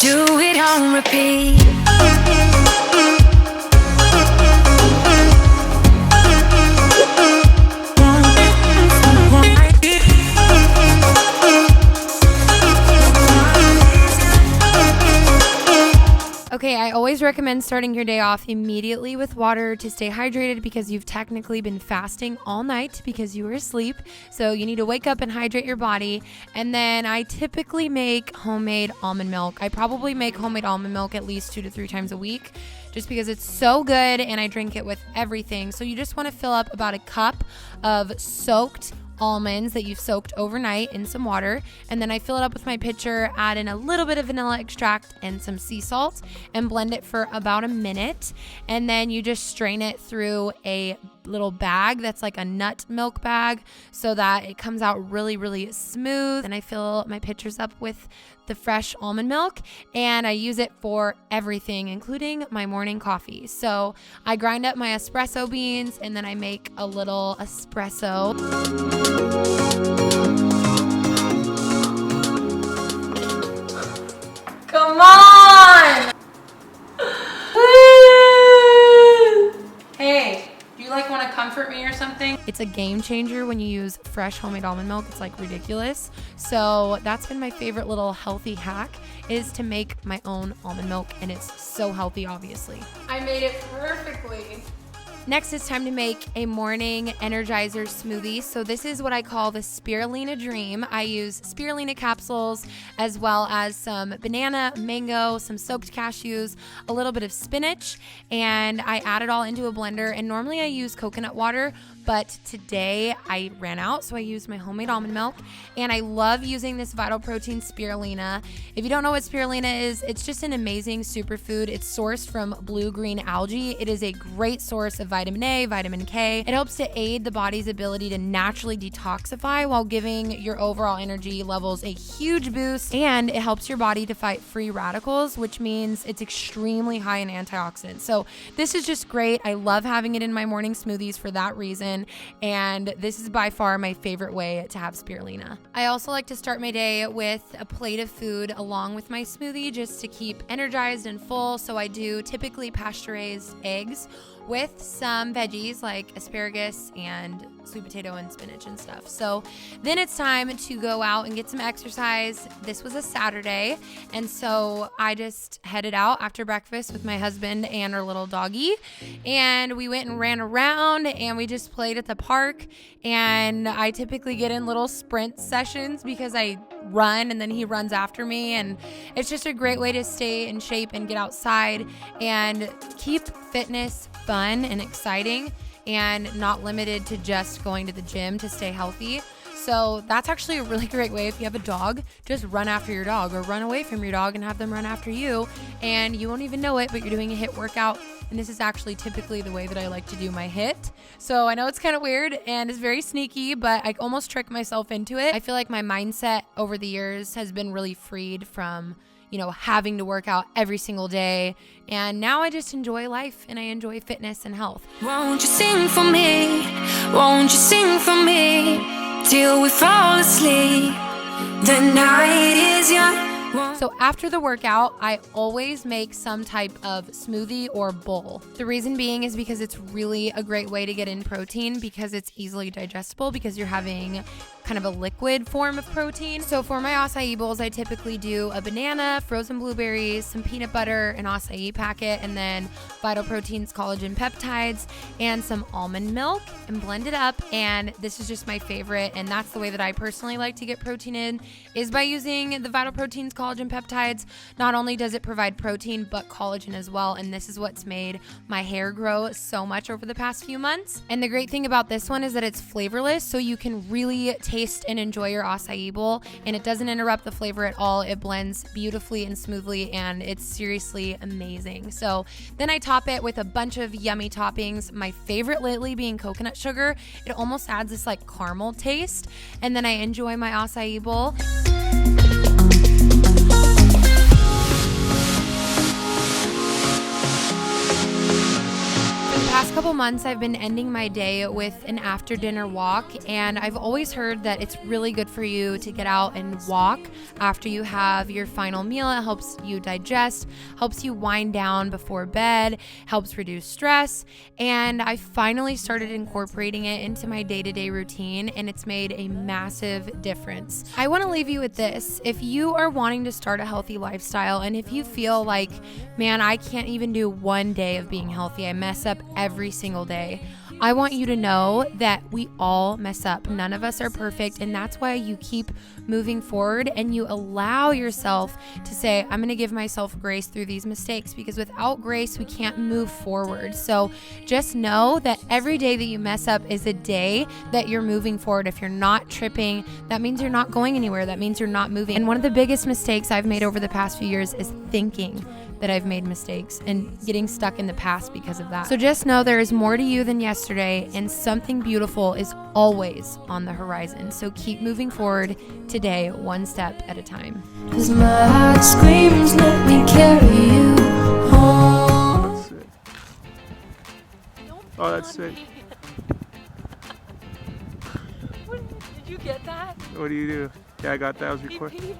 do it on repeat. Okay, I always recommend starting your day off immediately with water to stay hydrated because you've technically been fasting all night because you were asleep. So you need to wake up and hydrate your body. And then I typically make homemade almond milk. I probably make homemade almond milk at least 2 to 3 times a week just because it's so good and I drink it with everything. So you just want to fill up about a cup of soaked almonds that you've soaked overnight in some water, and then I fill it up with my pitcher, add in a little bit of vanilla extract and some sea salt, and blend it for about a minute. And then you just strain it through a little bag that's like a nut milk bag so that it comes out really, really smooth. And I fill my pitchers up with the fresh almond milk, and I use it for everything, including my morning coffee. So I grind up my espresso beans, and then I make a little espresso. Come on! Hey, do you like want to comfort me or something? It's a game changer when you use fresh homemade almond milk. It's like ridiculous. So that's been my favorite little healthy hack, is to make my own almond milk, and it's so healthy, obviously. I made it perfectly. Next, it's time to make a morning Energizer smoothie. So this is what I call the Spirulina Dream. I use spirulina capsules as well as some banana, mango, some soaked cashews, a little bit of spinach, and I add it all into a blender. And normally I use coconut water, but today I ran out, so I used my homemade almond milk. And I love using this Vital Protein spirulina. If you don't know what spirulina is, it's just an amazing superfood. It's sourced from blue-green algae. It is a great source of vitamin A, vitamin K. It helps to aid the body's ability to naturally detoxify while giving your overall energy levels a huge boost. And it helps your body to fight free radicals, which means it's extremely high in antioxidants. So this is just great. I love having it in my morning smoothies for that reason. And this is by far my favorite way to have spirulina. I also like to start my day with a plate of food along with my smoothie just to keep energized and full. So I do typically pasture-raised eggs with some veggies like asparagus and sweet potato and spinach and stuff. So then it's time to go out and get some exercise. This was a Saturday, and so I just headed out after breakfast with my husband and our little doggy, and we went and ran around and we just played at the park. And I typically get in little sprint sessions because I run and then he runs after me, and it's just a great way to stay in shape and get outside and keep fitness fun and exciting and not limited to just going to the gym to stay healthy. So that's actually a really great way. If you have a dog, just run after your dog or run away from your dog and have them run after you, and you won't even know it, but you're doing a HIIT workout. And this is actually typically the way that I like to do my HIIT. So I know it's kind of weird and it's very sneaky, but I almost trick myself into it. I feel like my mindset over the years has been really freed from, having to work out every single day. And now I just enjoy life and I enjoy fitness and health. Won't you sing for me? Won't you sing for me? Till we fall asleep. The night is young. So after the workout, I always make some type of smoothie or bowl. The reason being is because it's really a great way to get in protein because it's easily digestible because you're having kind of a liquid form of protein. So for my acai bowls, I typically do a banana, frozen blueberries, some peanut butter, an acai packet, and then Vital Proteins collagen peptides and some almond milk, and blend it up. And this is just my favorite, and that's the way that I personally like to get protein in, is by using the Vital Proteins collagen peptides. Not only does it provide protein, but collagen as well. And this is what's made my hair grow so much over the past few months. And the great thing about this one is that it's flavorless, so you can really taste and enjoy your acai bowl, and it doesn't interrupt the flavor at all. It blends beautifully and smoothly, and it's seriously amazing. So then I top it with a bunch of yummy toppings, my favorite lately being coconut sugar. It almost adds this like caramel taste, and then I enjoy my acai bowl. past couple months, I've been ending my day with an after dinner walk, and I've always heard that it's really good for you to get out and walk after you have your final meal. It helps you digest, helps you wind down before bed, helps reduce stress, and I finally started incorporating it into my day-to-day routine, and it's made a massive difference. I want to leave you with this. If you are wanting to start a healthy lifestyle, and if you feel like, man, I can't even do one day of being healthy, I mess up every single day, I want you to know that we all mess up. None of us are perfect, and that's why you keep moving forward and you allow yourself to say, I'm going to give myself grace through these mistakes, because without grace, we can't move forward. So just know that every day that you mess up is a day that you're moving forward. If you're not tripping, that means you're not going anywhere. That means you're not moving. And one of the biggest mistakes I've made over the past few years is thinking that I've made mistakes and getting stuck in the past because of that. So just know there is more to you than yesterday, and something beautiful is always on the horizon. So keep moving forward today, one step at a time. 'Cause my heart screams, let me carry you home. That's sick. Oh, that's sick. Did you get that? What do you do? Yeah, I got that. I was He recording. peed